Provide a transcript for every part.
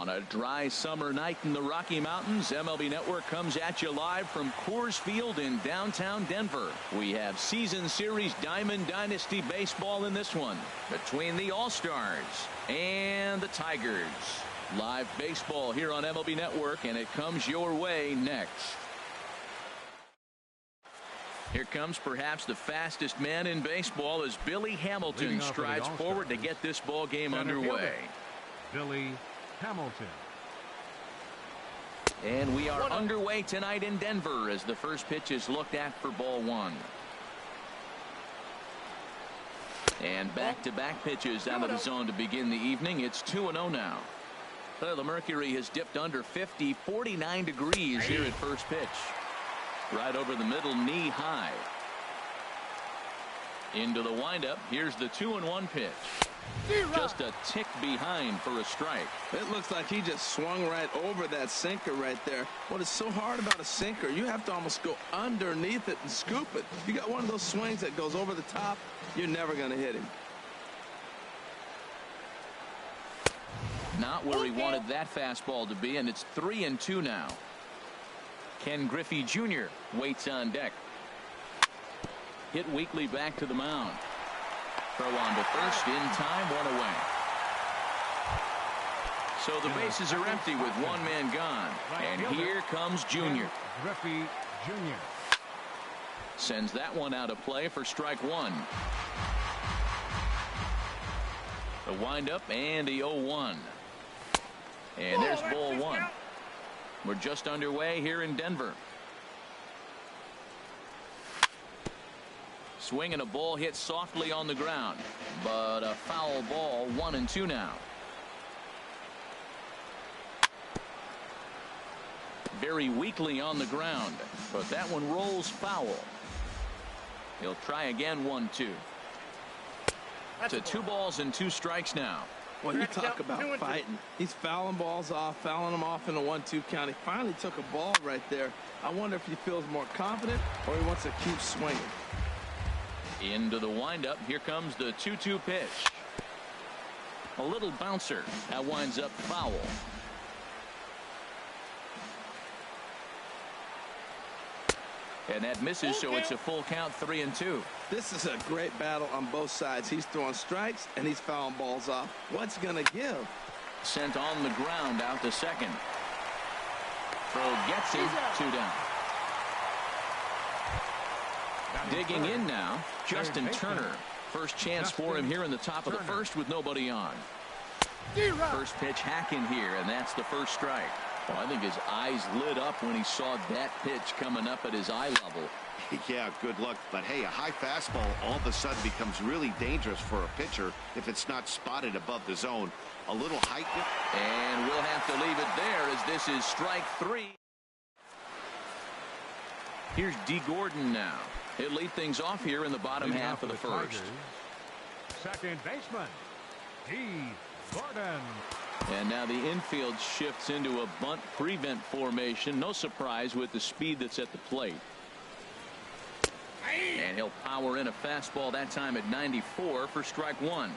On a dry summer night in the Rocky Mountains, MLB Network comes at you live from Coors Field in downtown Denver. We have Season Series Diamond Dynasty Baseball in this one between the All-Stars and the Tigers. Live baseball here on MLB Network, and it comes your way next. Here comes perhaps the fastest man in baseball as Billy Hamilton strides forward to get this ball game underway. Billy Hamilton. And we are underway tonight in Denver as the first pitch is looked at for ball one. And back-to-back pitches out of the zone to begin the evening. It's 2-0 now. The mercury has dipped under 50, 49 degrees here at first pitch. Right over the middle, knee high. Into the windup. Here's the 2-1 pitch. Just a tick behind for a strike. It looks like he just swung right over that sinker right there. What is so hard about a sinker, you have to almost go underneath it and scoop it. You got one of those swings that goes over the top, you're never going to hit him. Not where he wanted that fastball to be, and it's 3-2 now. Ken Griffey Jr. waits on deck. Hit weakly back to the mound. Throw on to first, in time, one away. So the bases are empty with one man gone. And here comes Jr. Griffey Jr. Sends that one out of play for strike one. The windup and the 0-1. And there's ball one. We're just underway here in Denver. Swing and a ball hit softly on the ground, but a foul ball. 1-2 now. Very weakly on the ground, but that one rolls foul. He'll try again. 1-2. To 2 balls and 2 strikes now. Well, you talk about fighting. He's fouling balls off, fouling them off in a 1-2 count. He finally took a ball right there. I wonder if he feels more confident or he wants to keep swinging. Into the windup. Here comes the 2-2 pitch. A little bouncer. That winds up foul. And that misses, so it's a full count. 3-2. This is a great battle on both sides. He's throwing strikes and he's fouling balls off. What's going to give? Sent on the ground out to second. Throw gets him. 2 down. Digging in now, Justin Turner. First chance for him here in the top of the first with nobody on. First pitch hacking here, and that's the first strike. Well, I think his eyes lit up when he saw that pitch coming up at his eye level. Yeah, good luck. But hey, a high fastball all of a sudden becomes really dangerous for a pitcher if it's not spotted above the zone. A little height. And we'll have to leave it there as this is strike 3. Here's D. Gordon now. He'll lead things off here in the bottom half of the first. Second baseman, D. Gordon. And now the infield shifts into a bunt prevent formation. No surprise with the speed that's at the plate. And he'll power in a fastball that time at 94 for strike 1.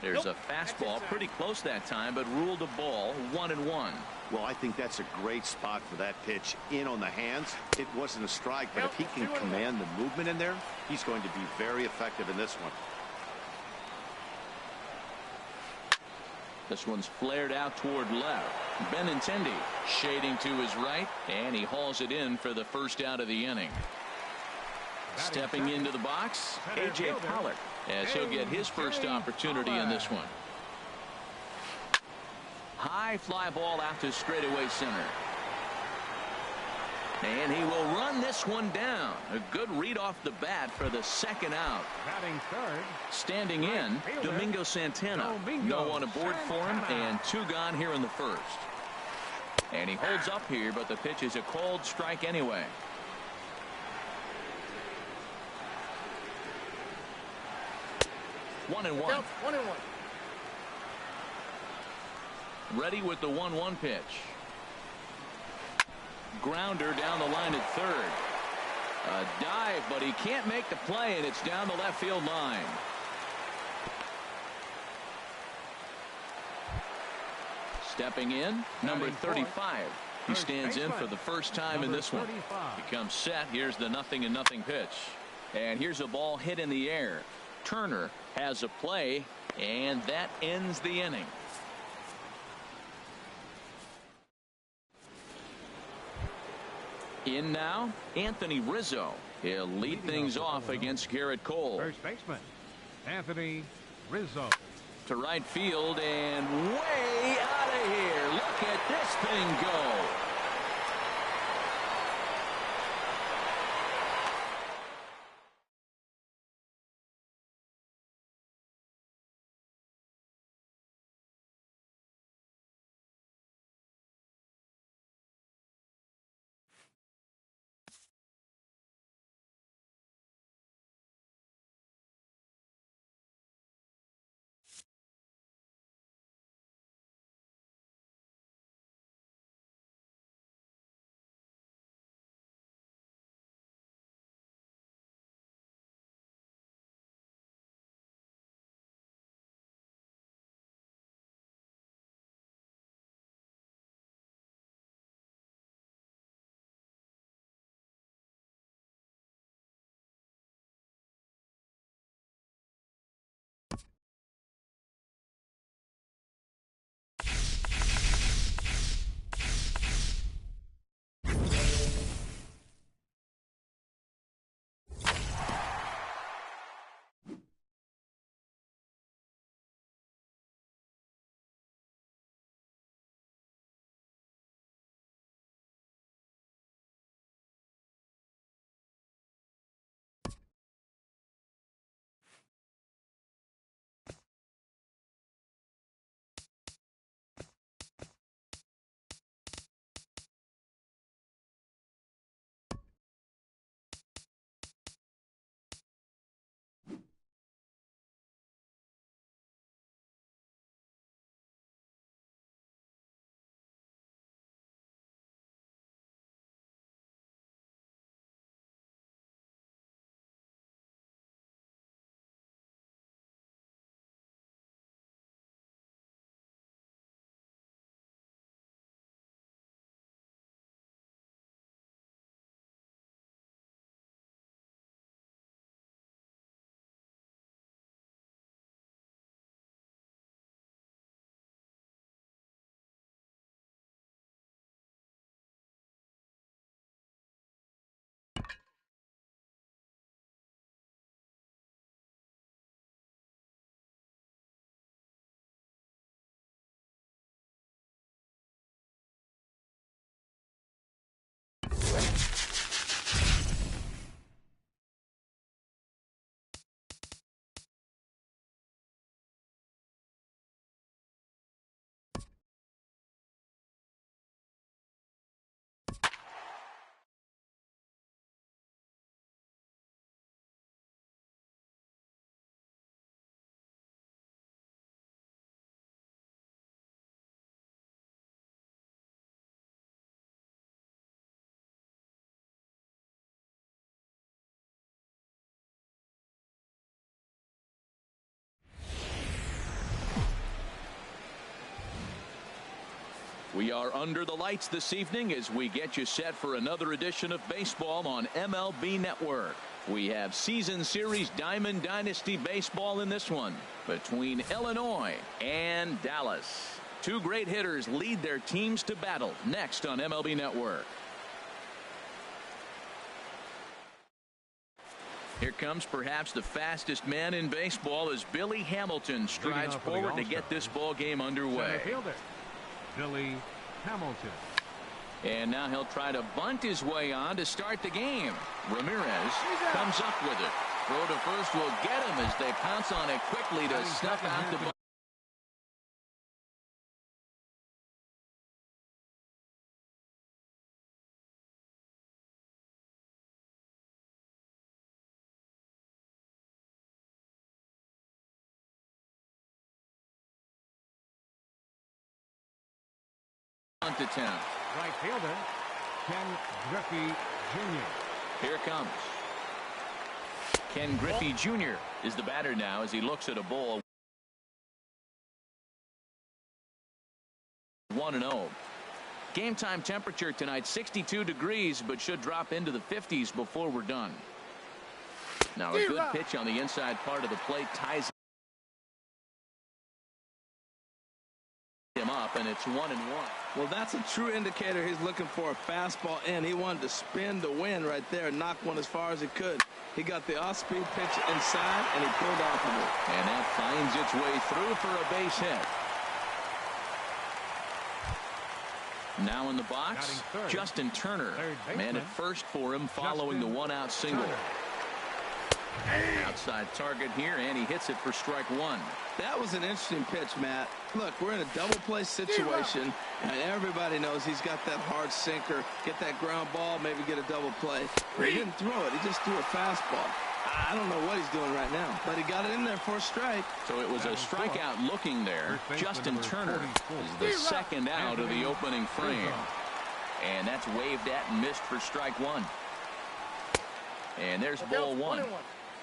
There's a fastball pretty close that time, but ruled a ball. 1-1. Well, I think that's a great spot for that pitch. In on the hands. It wasn't a strike, but if he can command the movement in there, he's going to be very effective in this one. This one's flared out toward left. Benintendi shading to his right, and he hauls it in for the first out of the inning. Stepping into the box, A.J. Pollock, as he'll get his first opportunity in this one. High fly ball out to straightaway center. And he will run this one down. A good read off the bat for the second out. Batting third. Standing in, Domingo Santana. No one aboard for him, and 2 gone here in the first. And he holds up here, but the pitch is a called strike anyway. One and one. Ready with the 1-1 pitch. Grounder down the line at third. A dive, but he can't make the play, and it's down the left field line. Stepping in, number 35. He stands in for the first time in this one. He comes set. Here's the 0-0 pitch. And here's a ball hit in the air. Turner has a play, and that ends the inning. In now, Anthony Rizzo. He'll lead things off against Garrett Cole. First baseman, Anthony Rizzo. To right field and way out of here. Look at this thing go. We are under the lights this evening as we get you set for another edition of baseball on MLB Network. We have season series Diamond Dynasty baseball in this one between Illinois and Dallas. Two great hitters lead their teams to battle next on MLB Network. Here comes perhaps the fastest man in baseball as Billy Hamilton strides forward to get this ball game underway. Billy Hamilton. And now he'll try to bunt his way on to start the game. Ramirez comes up with it. Throw to first will get him as they pounce on it quickly to snuff out the ball. Attempt. Right fielder, Ken Griffey Jr. Here comes. Ken Griffey Jr. is the batter now as he looks at a ball 1-0. Game time temperature tonight 62 degrees, but should drop into the 50s before we're done. Now a good pitch on the inside part of the plate ties him up, and it's 1-1. Well, that's a true indicator he's looking for a fastball in. He wanted to spin to win right there, knock one as far as he could. He got the off-speed pitch inside, and he pulled off of it. And that finds its way through for a base hit. Now in the box, Justin Turner. Man at first for him following the one-out single. Outside target here, and he hits it for strike one. That was an interesting pitch, Matt. Look, we're in a double play situation, and everybody knows he's got that hard sinker. Get that ground ball, maybe get a double play. He didn't throw it. He just threw a fastball. I don't know what he's doing right now, but he got it in there for a strike. So it was a strikeout looking there. Justin Turner is the second out of the opening frame. And that's waved at and missed for strike one. And there's ball one.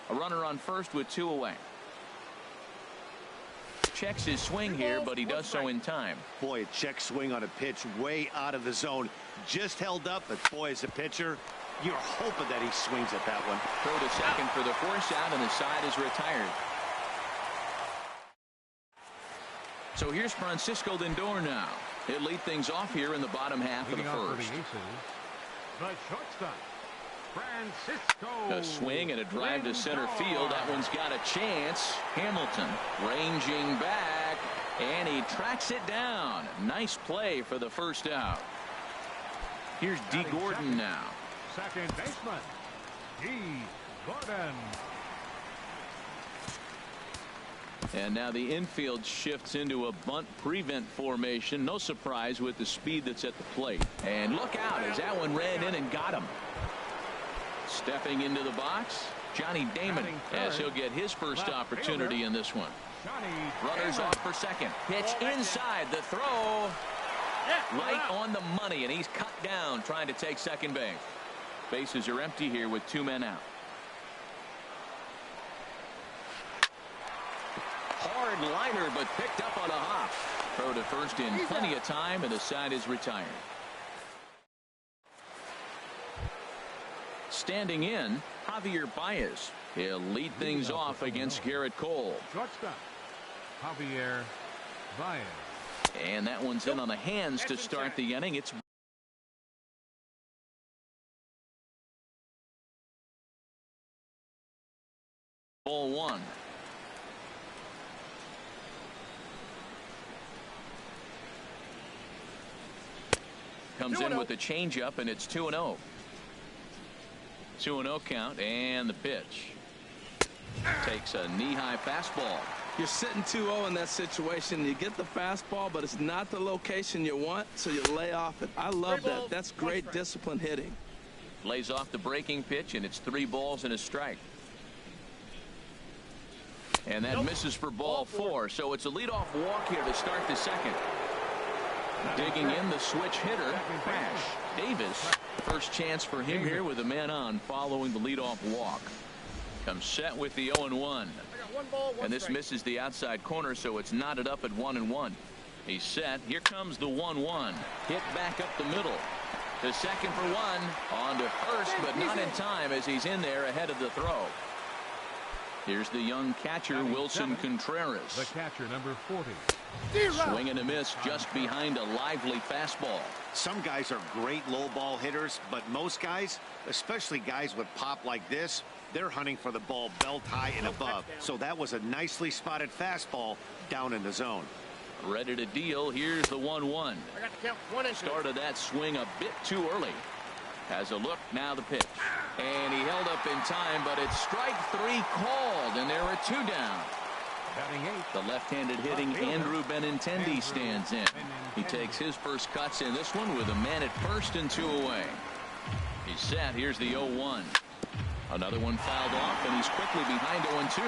A runner on first with 2 away. Checks his swing here, but he does so in time. Boy, a check swing on a pitch way out of the zone. Just held up, but boy, as a pitcher, you're hoping that he swings at that one. Throw to second for the force out, and the side is retired. So here's Francisco Lindor now. He'll lead things off here in the bottom half of the first. The shortstop, Francisco. A swing and a drive to center field. That one's got a chance. Hamilton ranging back, and he tracks it down. Nice play for the first out. Here's D. Gordon now. Second baseman, D. Gordon. And now the infield shifts into a bunt prevent formation. No surprise with the speed that's at the plate. And look out as that one ran in and got him. Stepping into the box, Johnny Damon, as he'll get his first opportunity in this one. Runners off for second. Pitch inside, the throw right on the money, and he's cut down trying to take second base. Bases are empty here with 2 men out. Hard liner, but picked up on a hop. Throw to first in plenty of time, and the side is retired. Standing in, Javier Baez. He'll lead things off against Garrett Cole. Shortstop, Javier Baez. And that one's in on the hands to start the inning. It's ball one. Comes in with the changeup, and it's 2-0. 2-0 count, and the pitch. Takes a knee-high fastball. You're sitting 2-0 in that situation. You get the fastball, but it's not the location you want, so you lay off it. I love that. That's great discipline hitting. Lays off the breaking pitch, and it's 3 balls and a strike. And that misses for ball 4, so it's a leadoff walk here to start the second. Digging in, the switch hitter, Crash Davis. First chance for him here with a man on following the leadoff walk. Comes set with the 0-1. And this misses the outside corner, so it's knotted up at 1-1. He's set. Here comes the 1-1. Hit back up the middle. To second for 1. On to first, but not in time as he's in there ahead of the throw. Here's the young catcher, Wilson Contreras. The catcher, number 40. Swing and a miss just behind a lively fastball. Some guys are great low ball hitters, but most guys, especially guys with pop like this, they're hunting for the ball belt high and above. So that was a nicely spotted fastball down in the zone. Ready to deal. Here's the 1-1. Started that swing a bit too early. Has a look, now the pitch. And he held up in time, but it's strike 3 called, and there are 2 down. The left-handed hitting Andrew Benintendi stands in. He takes his first cuts in this one with a man at first and 2 away. He's set. Here's the 0-1. Another one fouled off, and he's quickly behind 0-2.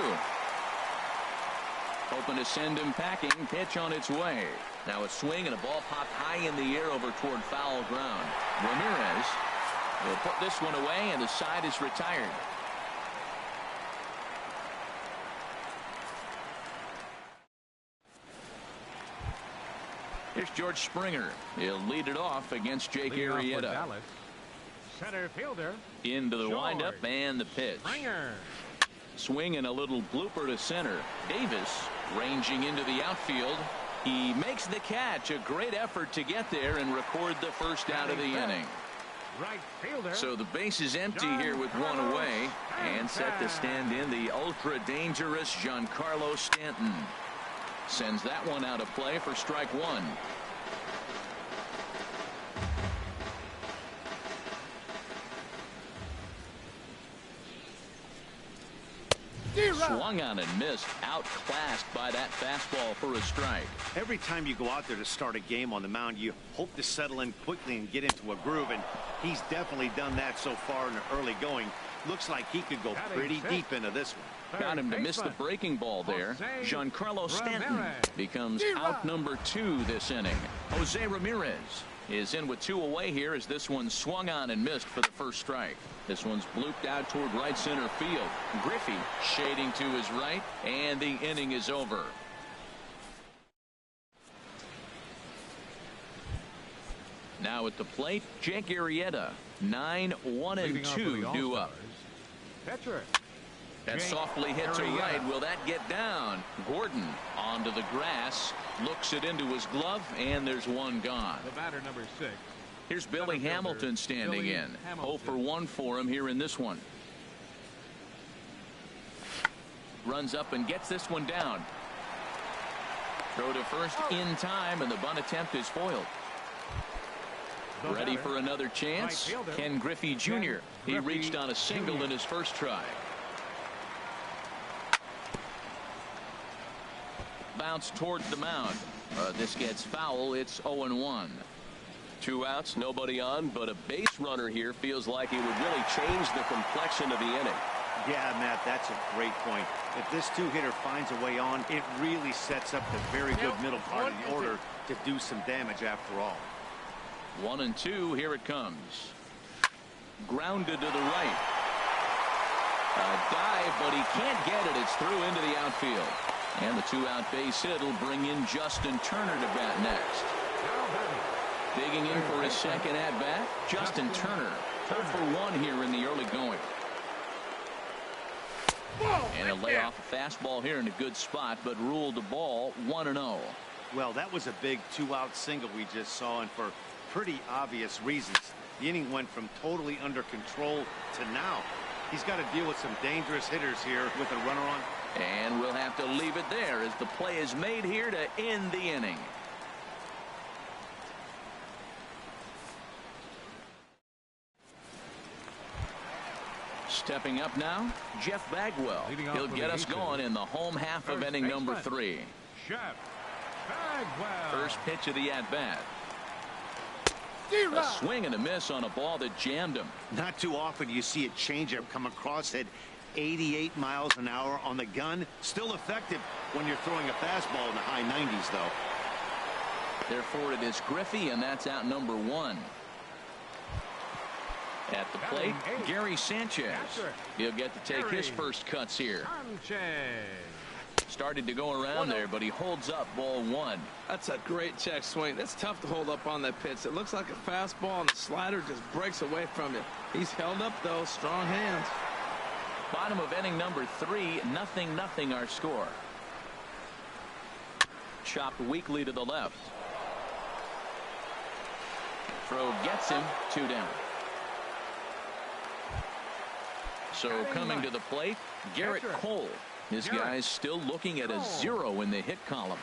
Hoping to send him packing. Pitch on its way. Now a swing and a ball popped high in the air over toward foul ground. Ramirez will put this one away, and the side is retired. Here's George Springer. He'll lead it off against Jake Arrieta. Center fielder. Into the windup and the pitch. Springer. Swing and a little blooper to center. Davis ranging into the outfield. He makes the catch. A great effort to get there and record the first out of the inning. Right fielder. So the base is empty here with one away. And set to stand in the ultra dangerous Giancarlo Stanton. Sends that one out of play for strike one. Swung on and missed. Outclassed by that fastball for a strike. Every time you go out there to start a game on the mound, you hope to settle in quickly and get into a groove, and he's definitely done that so far in the early going. Looks like he could go pretty deep into this one. Got him to miss the breaking ball there. Giancarlo Stanton becomes out number 2 this inning. Jose Ramirez is in with 2 away here as this one swung on and missed for the first strike. This one's blooped out toward right center field. Griffey shading to his right, and the inning is over. Now at the plate, Jake Arrieta. 9-1-2 due up. Pitcher. That softly hit to right. Will that get down? Gordon onto the grass. Looks it into his glove, and there's one gone. The batter, number 6. Here's Billy Hamilton standing in. 0 for 1 for him here in this one. Runs up and gets this one down. Throw to first in time, and the bunt attempt is foiled. Ready for another chance. Ken Griffey Jr. He reached on a single in his first try. Bounce towards the mound. This gets foul. It's 0-1. 2 outs, nobody on, but a base runner here feels like it would really change the complexion of the inning. Yeah, Matt, that's a great point. If this 2-hitter finds a way on, it really sets up the very good middle part of the order to do some damage after all. 1-2. Here it comes. Grounded to the right. A dive, but he can't get it. It's through into the outfield. And the 2-out base hit will bring in Justin Turner to bat next. Digging in for his second at-bat, Justin Turner. 0 for 1 here in the early going. And he'll lay off a fastball here in a good spot, but ruled the ball 1-0. Well, that was a big 2-out single we just saw, and for pretty obvious reasons. The inning went from totally under control to now. He's got to deal with some dangerous hitters here with a runner on. And we'll have to leave it there as the play is made here to end the inning. Stepping up now, Jeff Bagwell. He'll get us going in the home half of inning number 3. Jeff Bagwell. First pitch of the at-bat. A swing and a miss on a ball that jammed him. Not too often you see a changeup come across at 88 miles an hour on the gun. Still effective when you're throwing a fastball in the high 90s, though. Therefore, it is Griffey, and that's out number 1. At the plate, Gary Sanchez. He'll get to take his first cuts here. Started to go around there, but he holds up ball 1. That's a great check swing. That's tough to hold up on that pitch. It looks like a fastball, and the slider just breaks away from it. He's held up, though. Strong hands. Bottom of inning number 3, 0-0 our score. Chopped weakly to the left. Throw gets him, 2 down. So coming to the plate, Garrett Cole. His guy's still looking at a 0 in the hit column.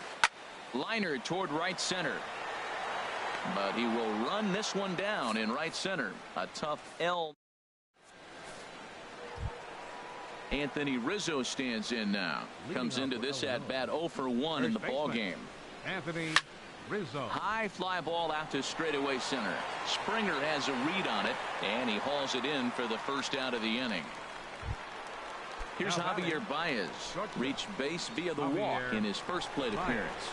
Liner toward right center. But he will run this one down in right center. A tough L. Anthony Rizzo stands in now. Comes into this at bat 0 for 1 in the ball game. Anthony Rizzo. High fly ball out to straightaway center. Springer has a read on it, and he hauls it in for the first out of the inning. Here's Javier Baez. Reached base via the walk in his first plate appearance.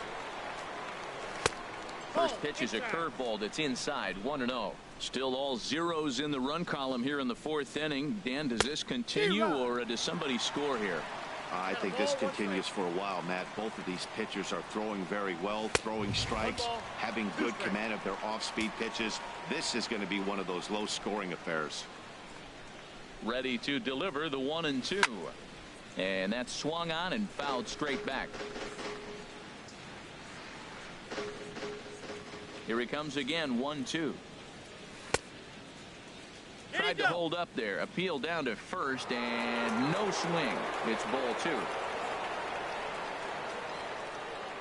First pitch is a curveball that's inside. 1-0. Still all zeros in the run column here in the 4th inning. Dan, does this continue, or does somebody score here? I think this continues for a while, Matt. Both of these pitchers are throwing very well, throwing strikes, having good command of their off-speed pitches. This is going to be one of those low-scoring affairs. Ready to deliver the 1-2. And that's swung on and fouled straight back. Here he comes again, 1-2. Tried to hold up there. Appeal down to first and no swing. It's ball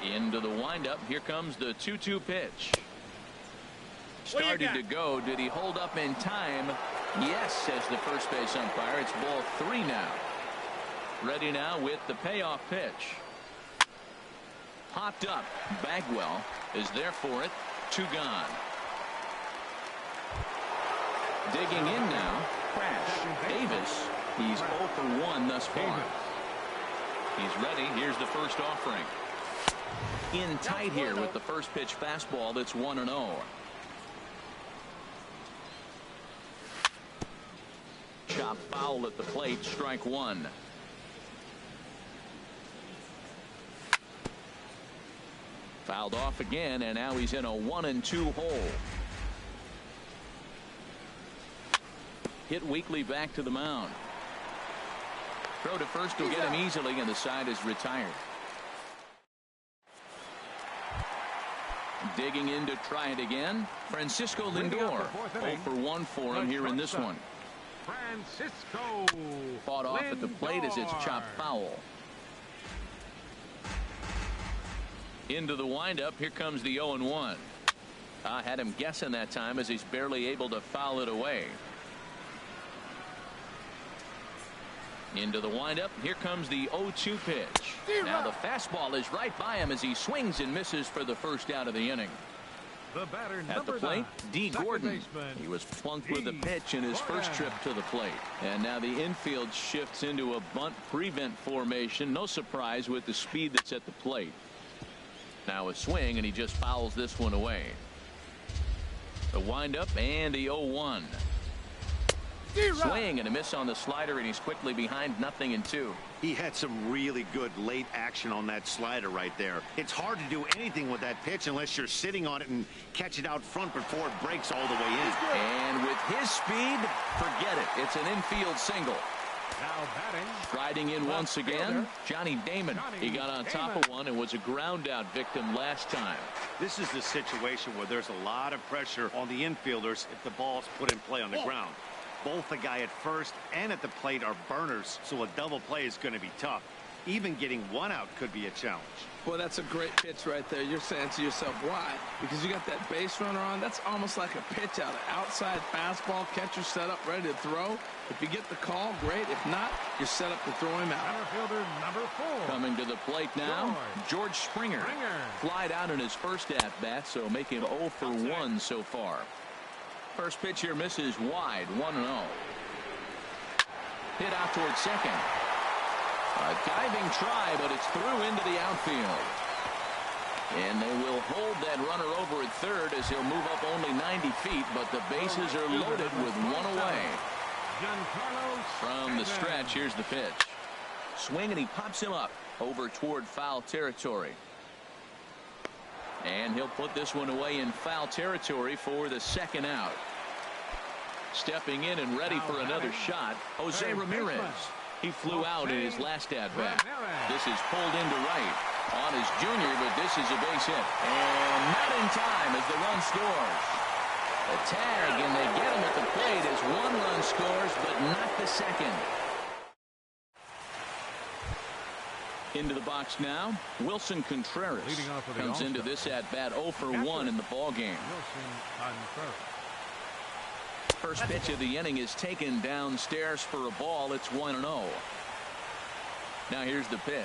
2. Into the windup. Here comes the 2-2 pitch. Started to go. Did he hold up in time? Yes, says the first base umpire. It's ball 3 now. Ready now with the payoff pitch. Popped up. Bagwell is there for it. 2 gone. Digging in now. Crash. Davis. He's 0 for 1 thus far. He's ready. Here's the first offering. In tight here with the first pitch fastball. That's 1-0. Chop foul at the plate. Strike 1. Fouled off again, and now he's in a 1-2 hole. Hit weakly back to the mound. Throw to first will get him easily, and the side is retired. Digging in to try it again. Francisco Lindor. 0 for 1 for him here in this one. Francisco Fought off at the plate as it's chopped foul. Into the windup. Here comes the 0-1. Had him guessing that time as he's barely able to foul it away. Into the windup. Here comes the 0-2 pitch. Now the fastball is right by him as he swings and misses for the first out of the inning. The batter, at the plate, D. Gordon. Baseman. He was flunked with a pitch in his first trip to the plate. And now the infield shifts into a bunt prevent formation. No surprise with the speed that's at the plate. Now a swing, and he just fouls this one away. The windup and the 0-1. Swing and a miss on the slider, and he's quickly behind 0-2. He had some really good late action on that slider right there. It's hard to do anything with that pitch unless you're sitting on it and catch it out front before it breaks all the way in. And with his speed, forget it. It's an infield single. Now batting. Riding in once again, Johnny Damon. He got on top of one and was a ground out victim last time. This is the situation where there's a lot of pressure on the infielders if the ball's put in play on the ground. Both the guy at first and at the plate are burners, so a double play is going to be tough. Even getting one out could be a challenge. Boy, that's a great pitch right there. You're saying to yourself, why? Because you got that base runner on. That's almost like a pitch out. An outside fastball, catcher set up, ready to throw. If you get the call, great. If not, you're set up to throw him out. Center fielder number 4. Coming to the plate now, George Springer. Flied out in his first at-bat, so making 0 for 1 so far. First pitch here misses wide, 1-0. Hit out towards second. A diving try, but it's through into the outfield. And they will hold that runner over at third as he'll move up only 90 feet, but the bases are loaded with one away. From the stretch, here's the pitch. Swing, and he pops him up over toward foul territory. And he'll put this one away in foul territory for the second out. Stepping in and ready for another shot, Jose Ramirez. He flew out in his last at-bat. This is pulled into right on his junior, but this is a base hit. And not in time as the run scores. A tag, and they get him at the plate as one run scores, but not the second. Into the box now, Wilson Contreras comes into this at-bat 0 for 1 in the ballgame. First pitch of the inning is taken downstairs for a ball. It's 1-0. Now here's the pitch.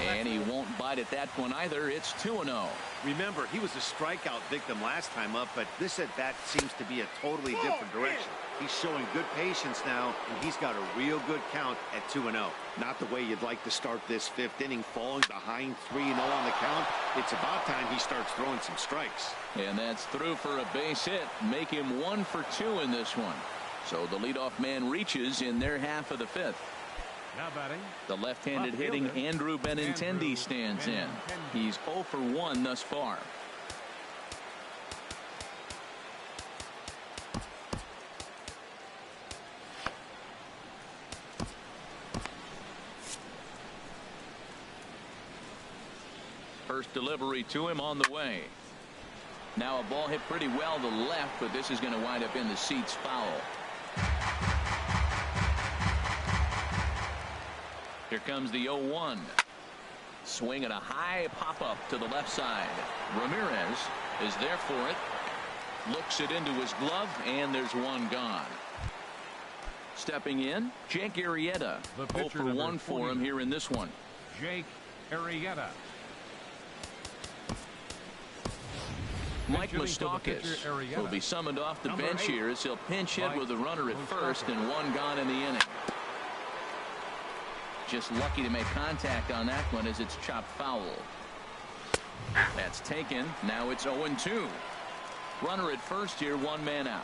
And he won't bite at that one either. It's 2-0. Remember, he was a strikeout victim last time up, but this at-bat seems to be a totally different direction. He's showing good patience now, and he's got a real good count at 2-0. Not the way you'd like to start this fifth inning, falling behind 3-0 on the count. It's about time he starts throwing some strikes. And that's through for a base hit. Make him 1 for 2 in this one. So the leadoff man reaches in their half of the fifth. Now batting. The left-handed hitting Andrew Benintendi stands in. He's 0 for 1 thus far. First delivery to him on the way. Now a ball hit pretty well to the left, but this is going to wind up in the seats foul. Here comes the 0-1. Swing and a high pop-up to the left side. Ramirez is there for it. Looks it into his glove, and there's one gone. Stepping in, Jake Arrieta. 0 for 1 for him here in this one. Jake Arrieta. Mike Moustakas will be summoned off the bench here as he'll pinch hit with a runner at first and one gone in the inning. Just lucky to make contact on that one as it's chopped foul. That's taken. Now it's 0-2. Runner at first here, one man out.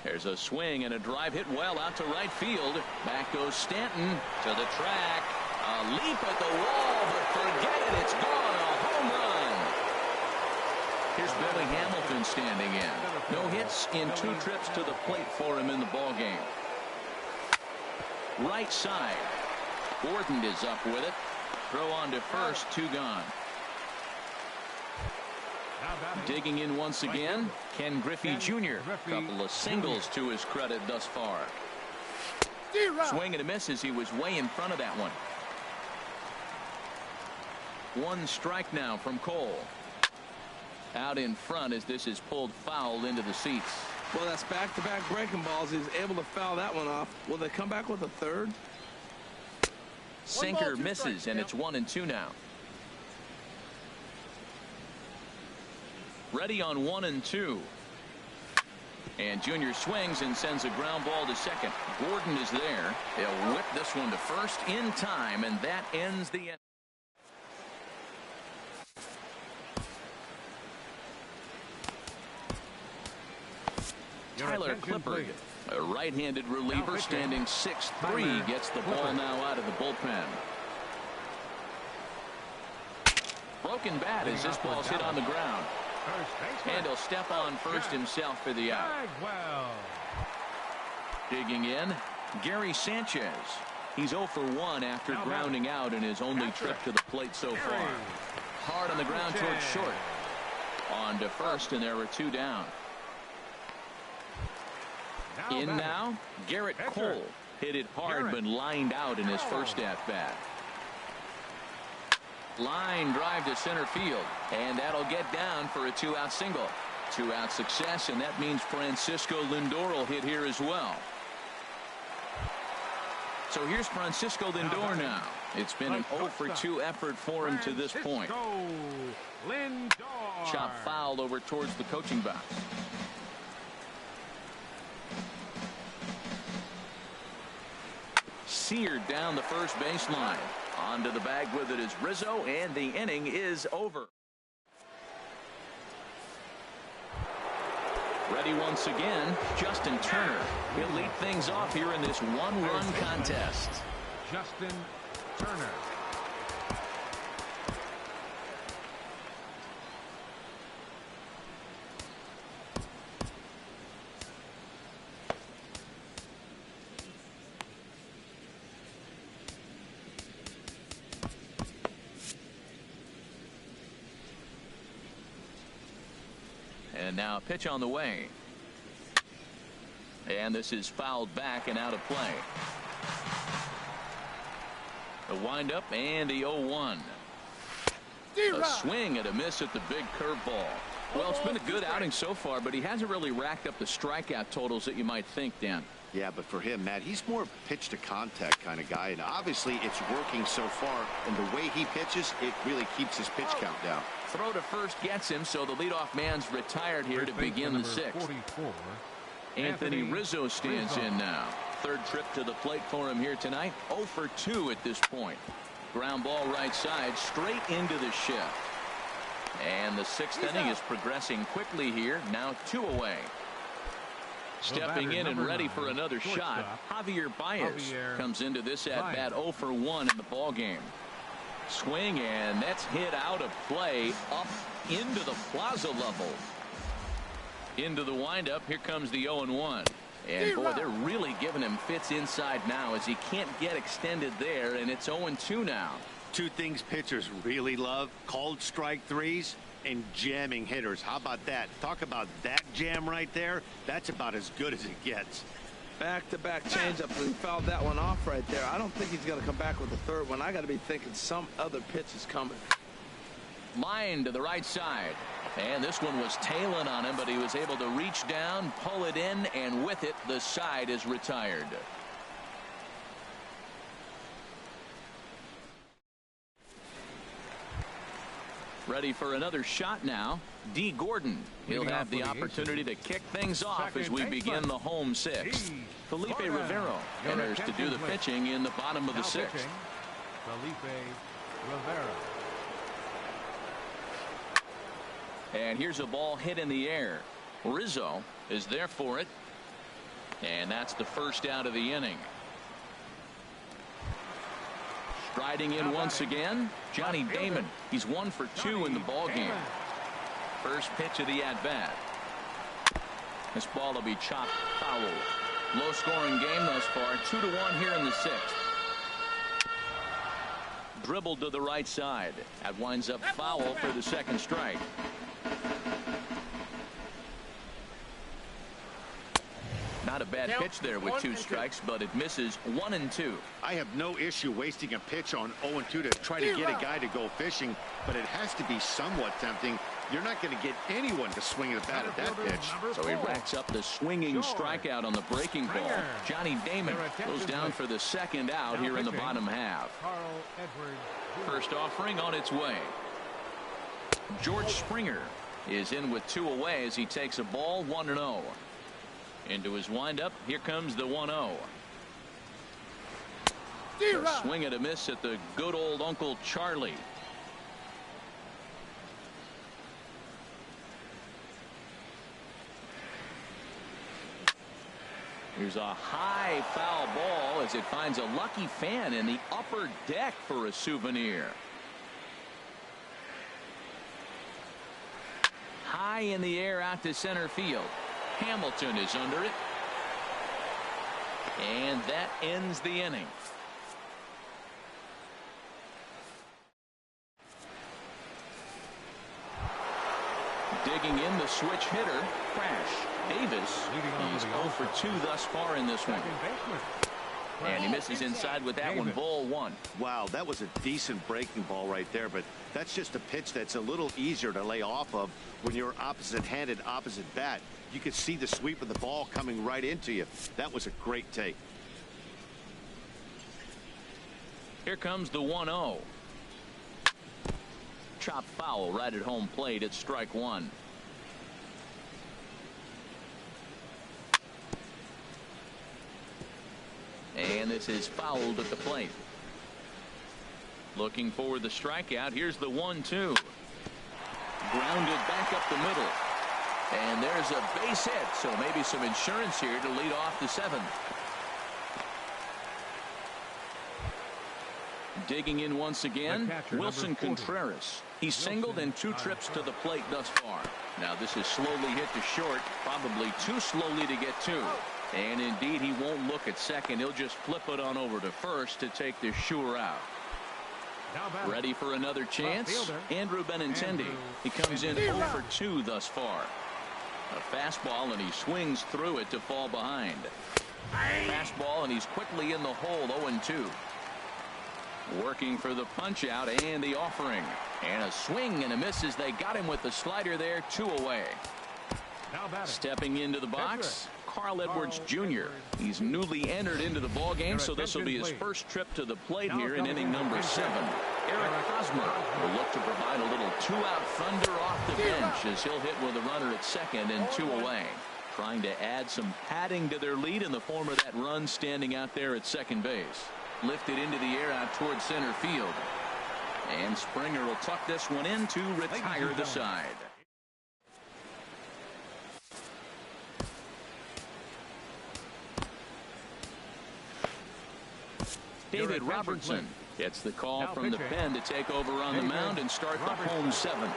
There's a swing and a drive hit well out to right field. Back goes Stanton to the track. A leap at the wall, but forget it. It's gone. A home run. Here's Billy Hamilton standing in. No hits in 2 trips to the plate for him in the ball game. Right side. Gordon is up with it. Throw on to first. 2 gone. Digging in once again, Ken Griffey Jr. Couple of singles to his credit thus far. Swing and a miss as he was way in front of that one. 1 strike now from Cole. Out in front as this is pulled foul into the seats. Well, that's back-to-back breaking balls. He's able to foul that one off. Will they come back with a third? Sinker misses, and it's 1-2 now. Ready on 1-2. And Junior swings and sends a ground ball to second. Gordon is there. They'll whip this one to first in time, and that ends the end. Tyler Clippard, a right-handed reliever standing 6'3", gets the ball now out of the bullpen. Broken bat as this ball's hit on the ground. And he'll step on first himself for the out. Digging in, Gary Sanchez. He's 0 for 1 after grounding out in his only trip to the plate so far. Hard on the ground towards short. On to first, and there were 2 down. In now, Garrett Cole. Hit it hard but lined out in his first at-bat. Line drive to center field, and that'll get down for a 2-out single. 2-out success, and that means Francisco Lindor will hit here as well. So here's Francisco Lindor now. It's been an 0 for 2 effort for him to this point. Chop fouled over towards the coaching box. Seared down the first baseline. Onto the bag with it is Rizzo, and the inning is over. Ready once again, Justin Turner. He'll lead things off here in this 1-run contest. Justin Turner. And now a pitch on the way. And this is fouled back and out of play. The windup and the 0-1. A swing and a miss at the big curveball. Well, it's been a good outing so far, but he hasn't really racked up the strikeout totals that you might think, Dan. Yeah, but for him, Matt, he's more pitch to contact kind of guy, and obviously it's working so far, and the way he pitches, it really keeps his pitch count down. Throw to first gets him, so the leadoff man's retired here to begin the 6th. Anthony Rizzo stands in now. 3rd trip to the plate for him here tonight. 0 for 2 at this point. Ground ball right side, straight into the shift. And the 6th inning is progressing quickly here. Now 2 away. Stepping in and ready for another shot, Javier Baez comes into this at-bat 0 for 1 in the ball game. Swing, and that's hit out of play up into the plaza level. Into the windup. Here comes the 0-1. And boy, they're really giving him fits inside now as he can't get extended there, and it's 0-2 now. Two things pitchers really love: called strike threes and jamming hitters. How about that? Talk about that jam right there. That's about as good as it gets. Back-to-back changeup. He fouled that one off right there. I don't think he's going to come back with the third one. I got to be thinking some other pitch is coming. Line to the right side. And this one was tailing on him, but he was able to reach down, pull it in, and with it, the side is retired. Ready for another shot now. D. Gordon. He'll have the opportunity to kick things off as we begin the home sixth. Felipe Rivero enters to do the pitching in the bottom of the sixth. Felipe Rivero. And here's a ball hit in the air. Rizzo is there for it. And that's the first out of the inning. Striding in once again, Johnny Damon. He's 1 for 2 in the ball game. First pitch of the at-bat. This ball will be chopped foul. Low scoring game thus far. 2-1 here in the sixth. Dribbled to the right side. That winds up foul for the second strike. Not a bad pitch there with 2 strikes, but it misses 1-2. I have no issue wasting a pitch on 0-2 to try to get a guy to go fishing, but it has to be somewhat tempting. You're not going to get anyone to swing at the bat at that pitch. So he racks up the swinging strikeout on the breaking ball. Johnny Damon goes down for the second out here in the bottom half. First offering on its way. George Springer is in with 2 away as he takes a ball 1-0. Into his windup. Here comes the 1-0. A swing and a miss at the good old Uncle Charlie. Here's a high foul ball as it finds a lucky fan in the upper deck for a souvenir. High in the air out to center field. Hamilton is under it. And that ends the inning. Digging in the switch hitter, Crash Davis. He's 0 for 2 thus far in this one. And he misses inside with that one. Ball 1. Wow, that was a decent breaking ball right there, but that's just a pitch that's a little easier to lay off of when you're opposite-handed, opposite bat. You could see the sweep of the ball coming right into you. That was a great take. Here comes the 1-0. Chop foul right at home plate. It's strike 1. And this is fouled at the plate. Looking for the strikeout. Here's the 1-2. Grounded back up the middle. And there's a base hit, so maybe some insurance here to lead off the 7th. Digging in once again, Wilson Contreras. He's singled in 2 trips to the plate thus far. Now this is slowly hit to short, probably too slowly to get to. And indeed, he won't look at second. He'll just flip it on over to first to take this sure out. Ready for another chance? Andrew Benintendi. He comes in 0 for 2 thus far. A fastball, and he swings through it to fall behind. Fastball, and he's quickly in the hole. 0-2. Working for the punch out and the offering. And a swing and a miss as they got him with the slider there. 2 away. Stepping into the box, Carl Edwards Jr. He's newly entered into the ball game, so this will be his first trip to the plate here in inning number 7. Eric Hosmer will look to provide a little 2-out thunder off the bench as he'll hit with a runner at second and 2 away. Trying to add some padding to their lead in the form of that run standing out there at second base. Lifted into the air out towards center field. And Springer will tuck this one in to retire the side. David Robertson gets the call from the pen to take over on the mound and start the home seventh.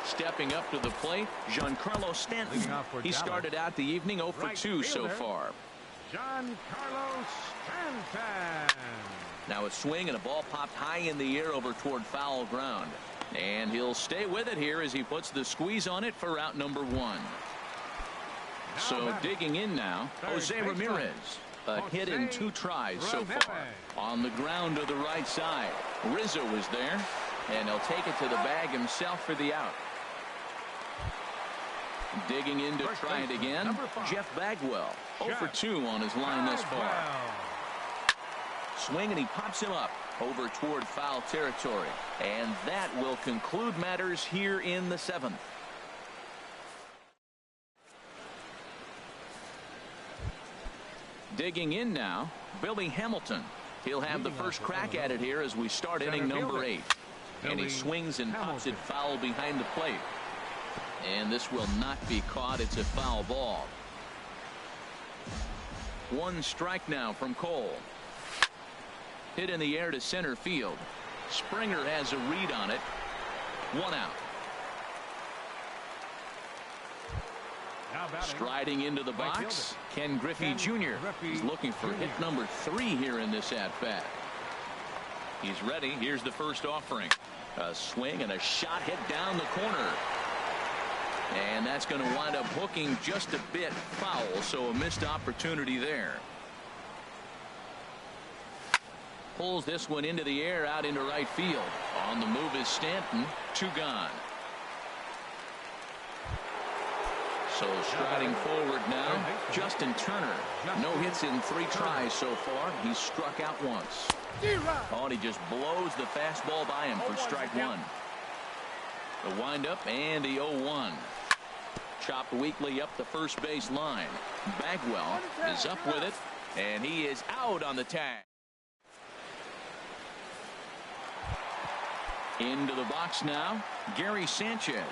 Stepping up to the plate, Giancarlo Stanton. He started out the evening 0 for 2 so far. Giancarlo Stanton. Now a swing and a ball popped high in the air over toward foul ground. And he'll stay with it here as he puts the squeeze on it for out number 1. So digging in now, Jose Ramirez. A hit in 2 tries so far. On the ground to the right side. Rizzo is there. And he'll take it to the bag himself for the out. Digging in to try it again, Jeff Bagwell. 0 for 2 on his line thus far. Swing and he pops him up over toward foul territory. And that will conclude matters here in the 7th. Digging in now, Billy Hamilton. He'll have the first crack at it here as we start inning number 8. And he swings and pops it foul behind the plate. And this will not be caught. It's a foul ball. 1 strike now from Cole. Hit in the air to center field. Springer has a read on it. 1 out. Striding into the box, Ken Griffey Jr. He's looking for hit number 3 here in this at-bat. He's ready. Here's the first offering. A swing and a shot hit down the corner. And that's going to wind up hooking just a bit foul, so a missed opportunity there. Pulls this one into the air out into right field. On the move is Stanton. 2 gone. So striding forward now, Justin Turner. No hits in 3 tries so far. He's struck out once. Oh, and he just blows the fastball by him for strike 1. The windup and the 0-1. Chopped weakly up the first base line. Bagwell is up with it, and he is out on the tag. Into the box now, Gary Sanchez.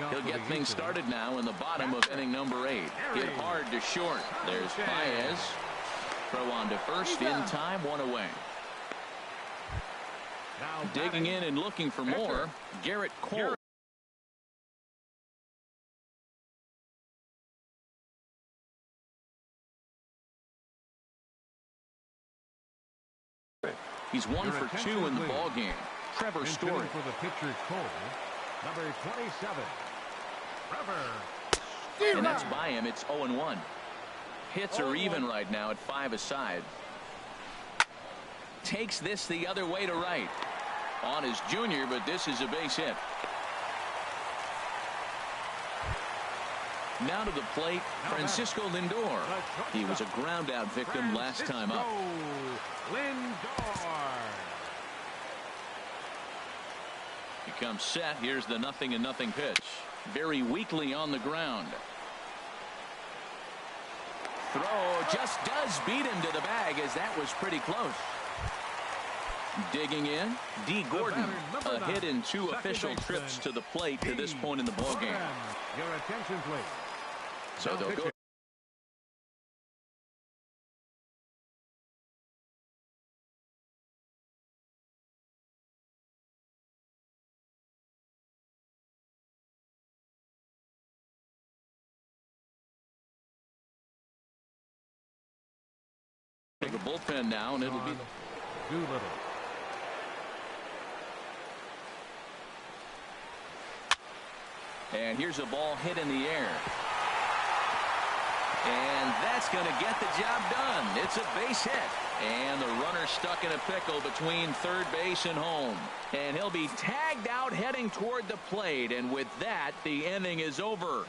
He'll get things started now in the bottom of inning number 8. Hit hard to short. There's Baez. Throw on to first in time, 1 away. Digging in and looking for more, Garrett Cole. He's 1 for 2 in the ball game. Trevor Story. For the pitcher Cole, number 27. Trevor. And that's by him. It's 0-1. Hits are even right now at 5 aside. Takes this the other way to right. On his junior, but this is a base hit. Now to the plate, Francisco Lindor. He was a ground out victim last time up. Lindor. He comes set. Here's the 0-0 pitch. Very weakly on the ground. Throw just does beat him to the bag, as that was pretty close. Digging in, D. Gordon. A hit in 2 official trips to the plate to this point in the ballgame. Your attention, please. So they'll go. The bullpen now, and it'll be Doolittle. And here's a ball hit in the air. And that's going to get the job done. It's a base hit. And the runner stuck in a pickle between third base and home. And he'll be tagged out heading toward the plate. And with that, the inning is over.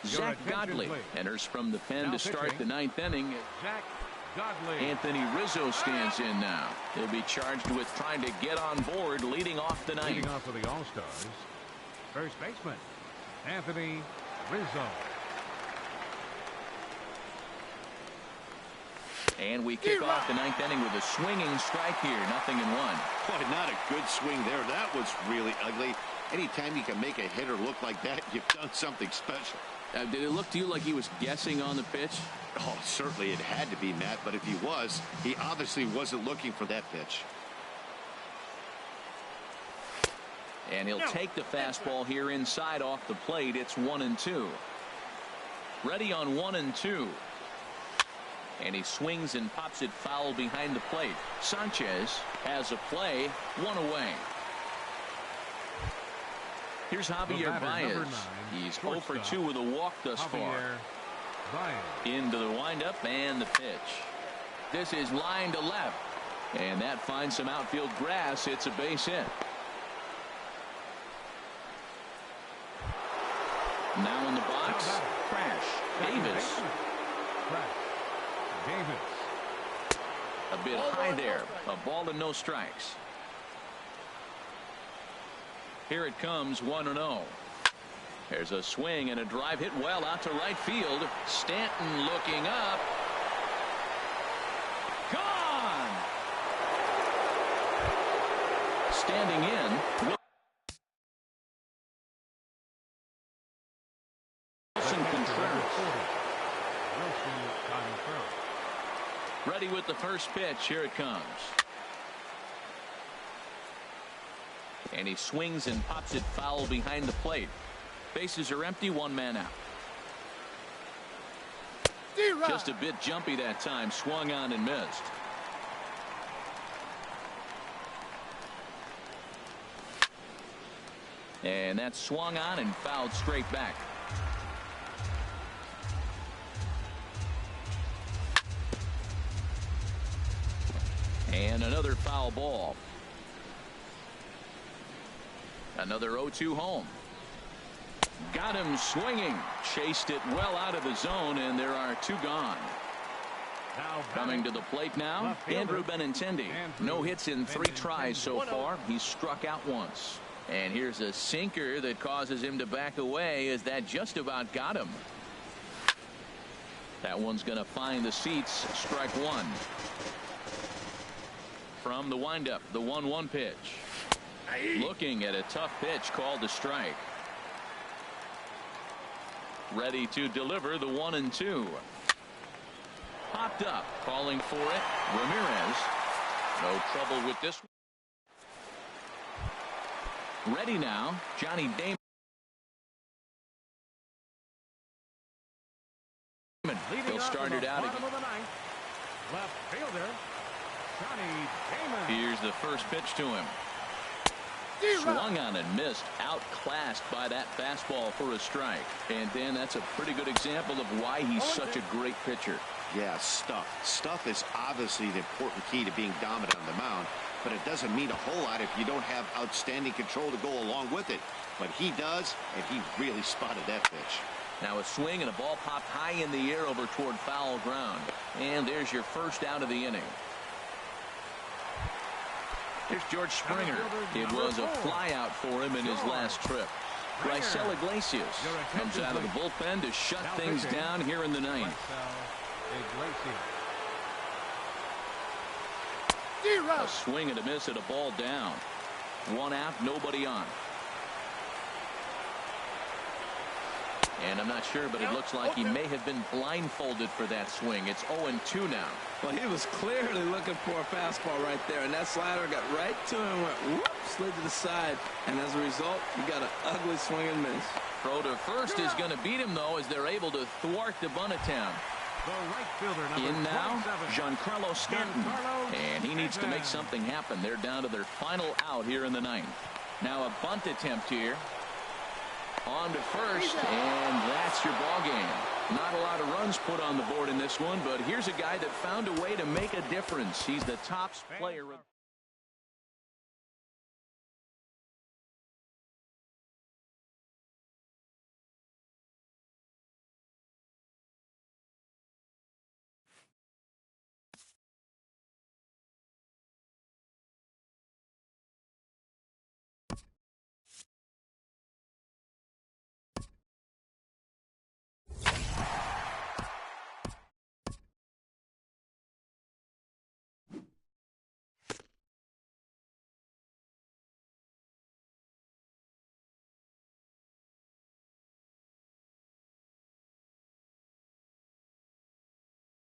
Zach Godley enters from the pen to start the 9th inning. Zach Godley. Anthony Rizzo stands in now. He'll be charged with trying to get on board leading off the 9th. Leading off for the All-Stars, first baseman, Anthony Rizzo. And we kick off the ninth inning with a swinging strike here. 0-1. Boy, not a good swing there. That was really ugly. Anytime you can make a hitter look like that, you've done something special. Did it look to you like he was guessing on the pitch? Oh, certainly it had to be, Matt. But if he was, he obviously wasn't looking for that pitch. And he'll take the fastball here inside off the plate. It's 1-2. Ready on 1-2. And he swings and pops it foul behind the plate. Sanchez has a play, 1 away. Javier Baez. He's 0 for 2 with a walk thus far. Into the windup and the pitch. This is line to left. And that finds some outfield grass. It's a base hit. Now in the box, Crash. Davis. A bit high there. A ball and no strikes. Here it comes, 1-0. There's a swing and a drive hit well out to right field. Stanton looking up. Gone! Standing in. Ready with the first pitch. Here it comes. And he swings and pops it foul behind the plate. Bases are empty, 1 man out. Just a bit jumpy that time. Swung on and missed. And that's swung on and fouled straight back. And another foul ball. Another 0-2 home. Got him swinging. Chased it well out of the zone, and there are 2 gone. Coming to the plate now, Andrew Benintendi. No hits in 3 tries so far. He's struck out once. And here's a sinker that causes him to back away, as that just about got him. That one's going to find the seats. Strike 1. From the windup, the 1-1 pitch. Looking at a tough pitch called a strike. Ready to deliver the 1-2. Popped up, calling for it. Ramirez. No trouble with this one. Ready now, Johnny Damon. He'll start it out again. Left fielder, Johnny Damon. Here's the first pitch to him. Swung on and missed. Outclassed by that fastball for a strike. And Dan, that's a pretty good example of why he's such a great pitcher. Yeah, stuff. Stuff is obviously the important key to being dominant on the mound, but it doesn't mean a whole lot if you don't have outstanding control to go along with it. But he does, and he really spotted that pitch. Now a swing and a ball popped high in the air over toward foul ground. And there's your first out of the inning. Here's George Springer. It was a fly out for him in his last trip. Raisel Iglesias comes out of the bullpen to shut things down here in the ninth. A swing and a miss at a ball down. 1 out, nobody on. And I'm not sure, but it looks like he may have been blindfolded for that swing. It's 0-2 now. Well, he was clearly looking for a fastball right there, and that slider got right to him, went whoop, slid to the side, and as a result, he got an ugly swing and miss. Throw to first is going to beat him, though, as they're able to thwart the bunt attempt. In now, Giancarlo Stanton, and he needs to make something happen. They're down to their final out here in the ninth. Now a bunt attempt here. On to first, and that's your ball game. Not a lot of runs put on the board in this one, but here's a guy that found a way to make a difference. He's the top player.